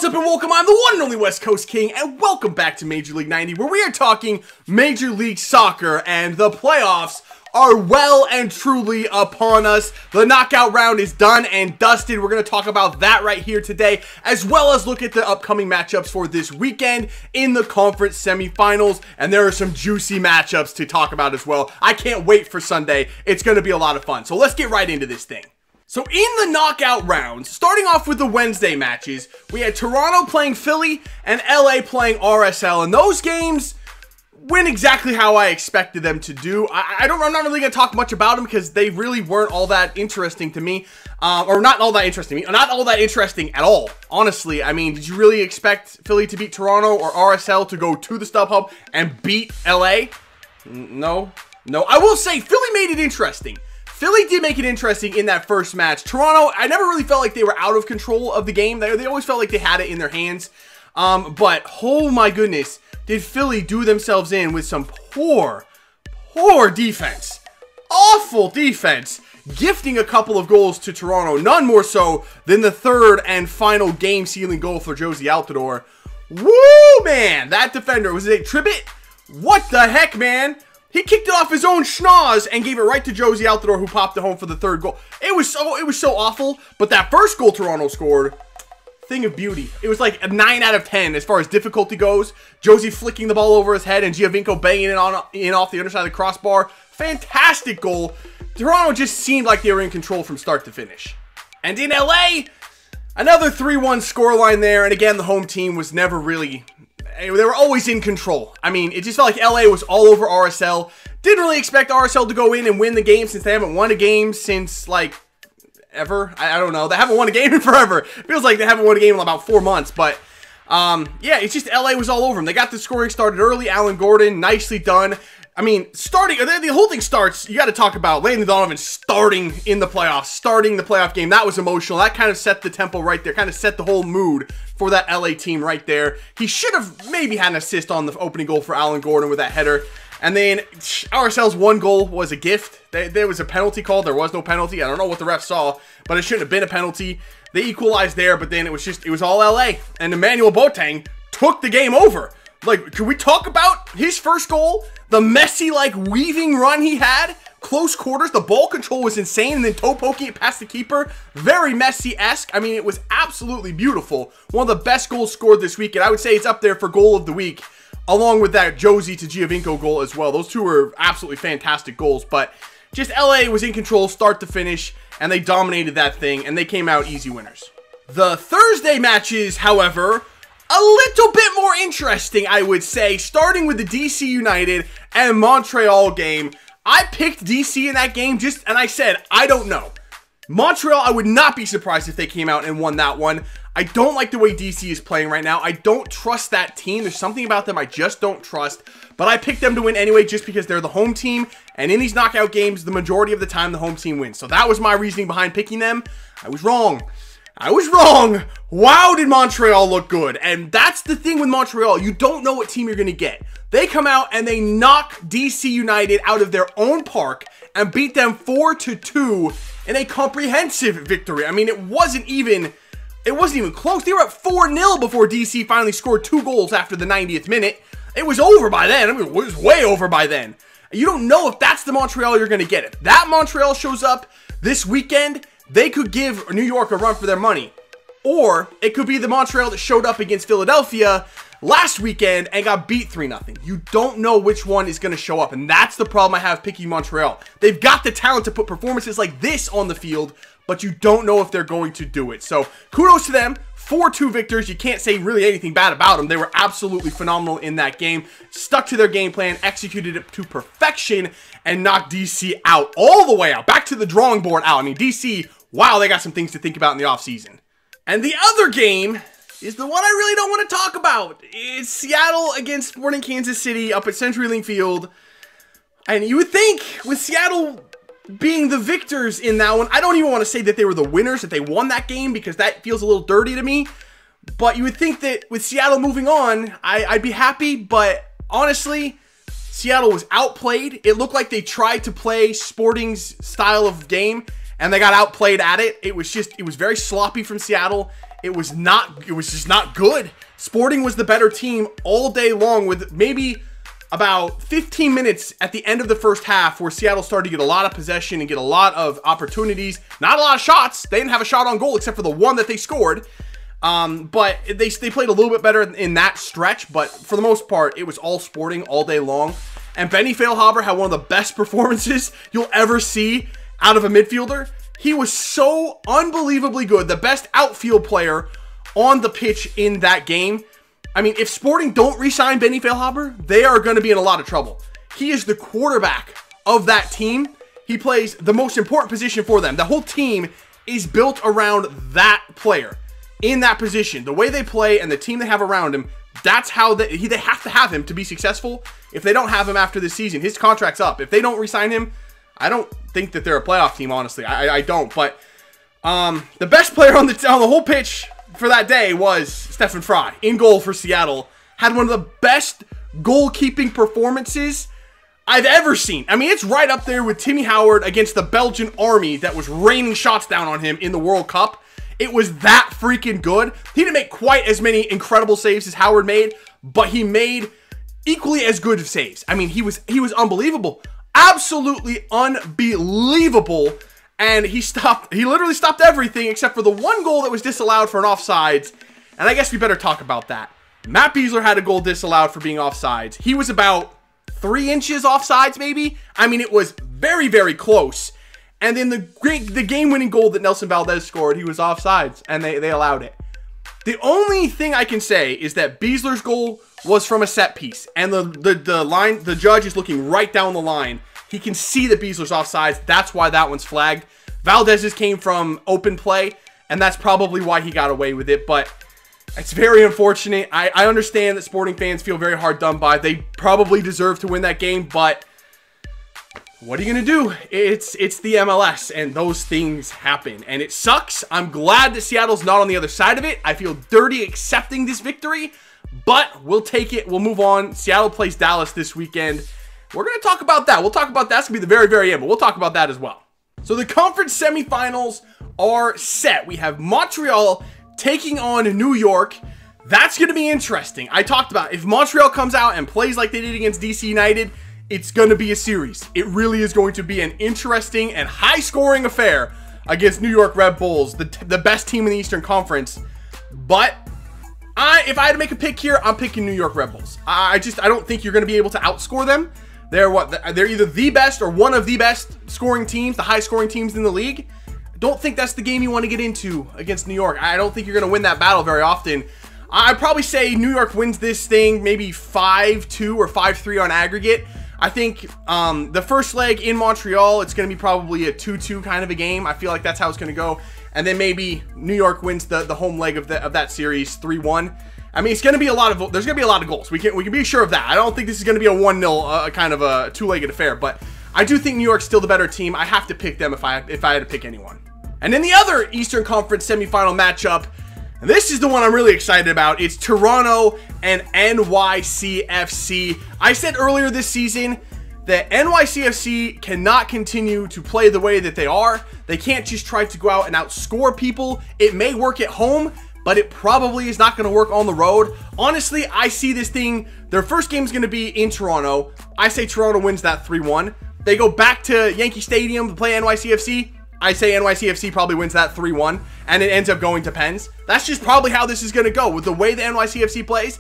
up and welcome, I'm the one and only West Coast King, and welcome back to Major League 90, where we are talking Major League Soccer, and the playoffs are well and truly upon us. The knockout round is done and dusted. We're going to talk about that right here today, as well as look at the upcoming matchups for this weekend in the conference semifinals, and there are some juicy matchups to talk about as well. I can't wait for Sunday. It's going to be a lot of fun, so let's get right into this thing. So in the knockout rounds, starting off with the Wednesday matches, we had Toronto playing Philly and LA playing RSL, and those games went exactly how I expected them to do. I'm not really going to talk much about them because they really weren't all that interesting to me, or not all that interesting at all. Honestly, I mean, did you really expect Philly to beat Toronto or RSL to go to the StubHub and beat LA? No. I will say Philly made it interesting. Philly did make it interesting in that first match. Toronto, I never really felt like they were out of control of the game. They always felt like they had it in their hands. But, oh my goodness, did Philly do themselves in with some poor defense. Awful defense. Gifting a couple of goals to Toronto. None more so than the third and final game-sealing goal for Jozy Altidore. Woo, man. That defender, was it Tribbett? What the heck, man? He kicked it off his own schnoz and gave it right to Jozy Altidore, who popped it home for the third goal. It was so awful. But that first goal Toronto scored, thing of beauty. It was like a 9 out of 10 as far as difficulty goes. Jozy flicking the ball over his head and Giovinco banging it in off the underside of the crossbar. Fantastic goal. Toronto just seemed like they were in control from start to finish. And in LA, another 3-1 scoreline there. And again, the home team was never really... They were always in control. I mean, it just felt like LA was all over RSL. Didn't really expect RSL to go in and win the game since they haven't won a game since, like, ever. I don't know. They haven't won a game in forever. It feels like they haven't won a game in about 4 months. But, yeah, it's just LA was all over them. They got the scoring started early. Alan Gordon, nicely done. I mean, the whole thing starts, you got to talk about Landon Donovan starting in the playoffs, starting the playoff game. That was emotional. That kind of set the tempo right there, kind of set the whole mood for that LA team right there. He should have maybe had an assist on the opening goal for Alan Gordon with that header. And then RSL's one goal was a gift. There was a penalty called. There was no penalty. I don't know what the ref saw, but it shouldn't have been a penalty. They equalized there, but then it was all LA. And Emmanuel Boateng took the game over. Like, can we talk about his first goal? The messy, like, weaving run he had. Close quarters. The ball control was insane. And then toe poking it past the keeper. Very Messi-esque. I mean, it was absolutely beautiful. One of the best goals scored this week. And I would say it's up there for goal of the week, along with that Jozy to Giovinco goal as well. Those two were absolutely fantastic goals. But just LA was in control start to finish. And they dominated that thing. And they came out easy winners. The Thursday matches, however, a little bit more interesting, I would say, starting with the DC United and Montreal game. I picked DC in that game and I said, I don't know. Montreal, I would not be surprised if they came out and won that one. I don't like the way DC is playing right now. I don't trust that team. There's something about them I just don't trust. But I picked them to win anyway just because they're the home team. And in these knockout games, the majority of the time, the home team wins. So that was my reasoning behind picking them. I was wrong. Wow, did Montreal look good. And that's the thing with Montreal. You don't know what team you're going to get. They come out and they knock DC United out of their own park and beat them 4-2 in a comprehensive victory. I mean, it wasn't even close. They were at 4-0 before DC finally scored 2 goals after the 90th minute. It was over by then. I mean, it was way over by then. You don't know if that's the Montreal you're going to get. If that Montreal shows up this weekend, they could give New York a run for their money. Or it could be the Montreal that showed up against Philadelphia last weekend and got beat 3-0. You don't know which one is going to show up. And that's the problem I have picking Montreal. They've got the talent to put performances like this on the field, but you don't know if they're going to do it. So kudos to them. 4-2 victors. You can't say really anything bad about them. They were absolutely phenomenal in that game. Stuck to their game plan, executed it to perfection, and knocked DC out. All the way out. Back to the drawing board out. I mean, DC, wow, they got some things to think about in the offseason. And the other game is the one I really don't want to talk about. It's Seattle against Sporting Kansas City up at CenturyLink Field. And you would think with Seattle being the victors in that one, I don't even want to say that they were the winners, that they won that game, because that feels a little dirty to me. But you would think that with Seattle moving on, I'd be happy. But honestly, Seattle was outplayed. It looked like they tried to play Sporting's style of game, and they got outplayed at it. It was very sloppy from Seattle. it was just not good. Sporting was the better team all day long, with maybe about 15 minutes at the end of the first half where Seattle started to get a lot of possession and get a lot of opportunities. Not a lot of shots. They didn't have a shot on goal except for the one that they scored. But they played a little bit better in that stretch, but for the most part, it was all Sporting all day long. And Benny Feilhaber had one of the best performances you'll ever see out of a midfielder. He was so unbelievably good, the best outfield player on the pitch in that game. I mean, if Sporting don't re-sign Benny Feilhaber, they are going to be in a lot of trouble. He is the quarterback of that team. He plays the most important position for them. The whole team is built around that player in that position. The way they play and the team they have around him, that's how they have to have him to be successful. If they don't have him after this season, his contract's up. If they don't re-sign him, I don't think that they're a playoff team, honestly. I don't. But the best player on the whole pitch for that day was Stefan Frei, in goal for Seattle. Had one of the best goalkeeping performances I've ever seen. I mean, it's right up there with Timmy Howard against the Belgian army that was raining shots down on him in the World Cup. It was that freaking good. He didn't make quite as many incredible saves as Howard made, but he made equally as good of saves. I mean, he was unbelievable. Absolutely unbelievable. And he literally stopped everything except for the one goal that was disallowed for an offsides. And I guess we better talk about that. Matt Besler had a goal disallowed for being offsides. He was about 3 inches offsides, maybe. I mean, it was very, very close. And then the game-winning goal that Nelson Valdez scored, he was offsides, and they allowed it. The only thing I can say is that Besler's goal was from a set piece, and the judge is looking right down the line. He can see that Besler's offsides. That's why that one's flagged. Valdez's came from open play, and that's probably why he got away with it. But it's very unfortunate. I understand that Sporting fans feel very hard done by. They probably deserve to win that game, but what are you going to do? It's the MLS, and those things happen, and it sucks. I'm glad that Seattle's not on the other side of it. I feel dirty accepting this victory, but we'll take it. We'll move on. Seattle plays Dallas this weekend. We're going to talk about that. We'll talk about that. It's going to be the very, very end, but we'll talk about that as well. So the conference semifinals are set. We have Montreal taking on New York. That's going to be interesting. I talked about if Montreal comes out and plays like they did against DC United, it's going to be a series. It really is going to be an interesting and high-scoring affair against New York Red Bulls, the best team in the Eastern Conference. But if I had to make a pick here, I'm picking New York Red Bulls. I don't think you're going to be able to outscore them. They're either the best or one of the best scoring teams, the high-scoring teams in the league. I don't think that's the game you want to get into against New York. I don't think you're going to win that battle very often. I'd probably say New York wins this thing maybe 5-2 or 5-3 on aggregate. I think the first leg in Montreal, it's going to be probably a 2-2 kind of a game. I feel like that's how it's going to go. And then maybe New York wins the home leg of that series 3-1. I mean, it's going to be there's going to be a lot of goals. We can be sure of that. I don't think this is going to be a 1-0 kind of a two-legged affair, but I do think New York's still the better team. I have to pick them if I had to pick anyone. And in the other Eastern Conference semifinal matchup, and this is the one I'm really excited about. It's Toronto and NYCFC. I said earlier this season that NYCFC cannot continue to play the way that they are. They can't just try to go out and outscore people. It may work at home, but it probably is not going to work on the road. Honestly, I see this thing, their first game is going to be in Toronto. I say Toronto wins that 3-1. They go back to Yankee Stadium to play NYCFC. I say NYCFC probably wins that 3-1, and it ends up going to pens. That's just probably how this is going to go. With the way the NYCFC plays,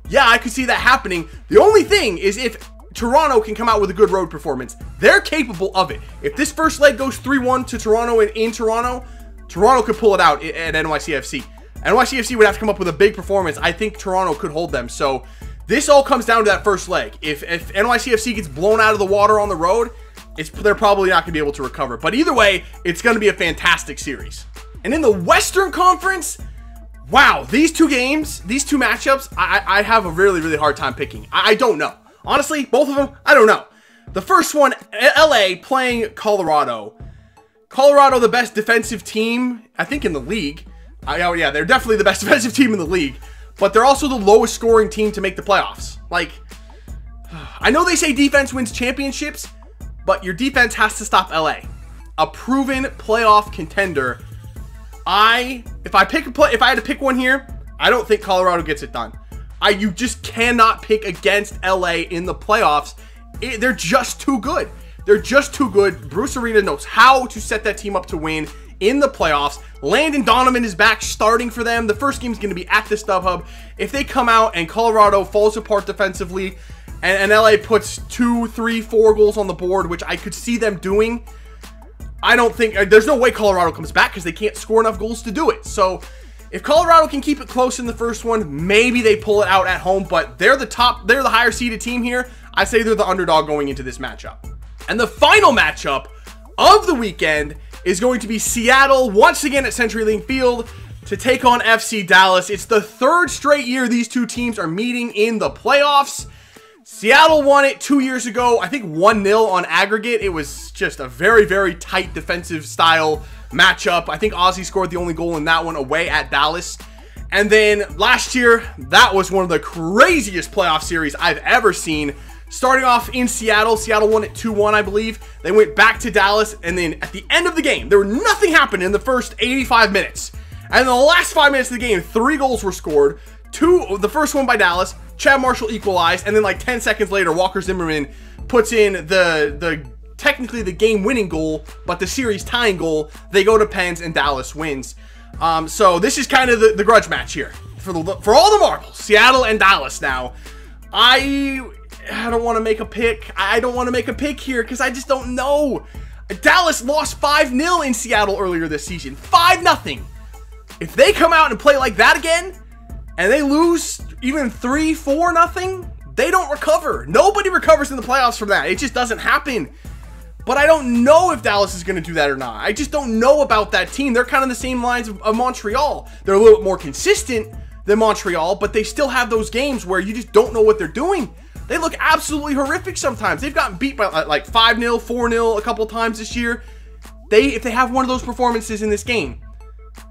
yeah, I could see that happening. The only thing is if Toronto can come out with a good road performance, they're capable of it. If this first leg goes 3-1 to Toronto and in Toronto, Toronto could pull it out at NYCFC. NYCFC would have to come up with a big performance. I think Toronto could hold them. So this all comes down to that first leg. If NYCFC gets blown out of the water on the road, they're probably not going to be able to recover. But either way, it's going to be a fantastic series. And in the Western Conference, wow, these two games, these two matchups, I have a really, really hard time picking. I don't know. Honestly, both of them, I don't know. The first one, LA playing Colorado. Colorado, the best defensive team, I think, in the league. Oh, yeah, they're definitely the best defensive team in the league. But they're also the lowest scoring team to make the playoffs. Like, I know they say defense wins championships, but your defense has to stop LA. A proven playoff contender. if I had to pick one here, I don't think Colorado gets it done. You just cannot pick against LA in the playoffs. They're just too good. They're just too good. Bruce Arena knows how to set that team up to win in the playoffs. Landon Donovan is back starting for them. The first game is going to be at the StubHub. If they come out and Colorado falls apart defensively and LA puts 2, 3, 4 goals on the board, which I could see them doing, I don't think, there's no way Colorado comes back because they can't score enough goals to do it. So if Colorado can keep it close in the first one, maybe they pull it out at home, but they're the higher seeded team here. I say they're the underdog going into this matchup. And the final matchup of the weekend is going to be Seattle once again at CenturyLink Field to take on FC Dallas. It's the third straight year these two teams are meeting in the playoffs. Seattle won it 2 years ago, I think 1-0 on aggregate. It was just a very, very tight defensive style matchup. I think Ozzy scored the only goal in that one away at Dallas. And then last year, that was one of the craziest playoff series I've ever seen. Starting off in Seattle, Seattle won it 2-1, I believe. They went back to Dallas, and then at the end of the game, nothing happened in the first 85 minutes. And in the last 5 minutes of the game, 3 goals were scored. The first one by Dallas, Chad Marshall equalized, and then like 10 seconds later, Walker Zimmerman puts in technically the game-winning goal, but the series-tying goal. They go to pens, and Dallas wins. So this is kind of the grudge match here for all the marbles. Seattle and Dallas now. I don't want to make a pick. I don't want to make a pick here because I just don't know. Dallas lost 5-0 in Seattle earlier this season. 5-0. If they come out and play like that again, and they lose even 3-4-0, they don't recover. Nobody recovers in the playoffs from that. It just doesn't happen. But I don't know if Dallas is going to do that or not. I just don't know about that team. They're kind of the same lines of Montreal. They're a little bit more consistent than Montreal, but they still have those games where you just don't know what they're doing. They look absolutely horrific sometimes. They've gotten beat by like 5-0, 4-0 a couple times this year. If they have one of those performances in this game,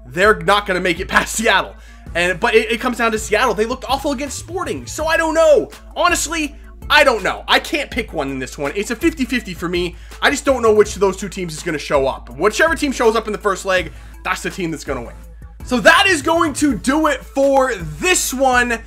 they're not going to make it past Seattle. But it comes down to Seattle. They looked awful against Sporting, so I don't know. Honestly, I don't know. I can't pick one in this one. It's a 50-50 for me. I just don't know which of those two teams is going to show up. Whichever team shows up in the first leg, that's the team that's going to win. So that is going to do it for this one.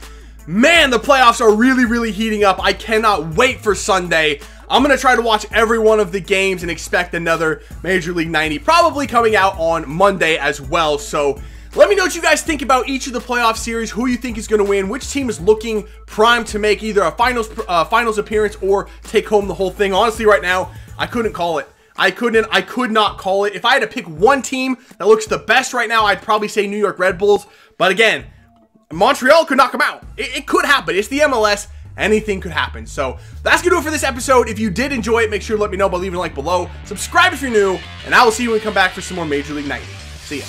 Man, the playoffs are really, really heating up. I cannot wait for Sunday. I'm going to try to watch every one of the games and expect another Major League 90 probably coming out on Monday as well. So let me know what you guys think about each of the playoff series, who you think is going to win, which team is looking primed to make either a finals appearance or take home the whole thing. Honestly, right now, I couldn't call it. I could not call it. If I had to pick one team that looks the best right now, I'd probably say New York Red Bulls. But again, Montreal could knock them out. It could happen. It's the MLS. Anything could happen. So that's going to do it for this episode. If you did enjoy it, make sure to let me know by leaving a like below. Subscribe if you're new, and I will see you when we come back for some more Major League 90. See ya.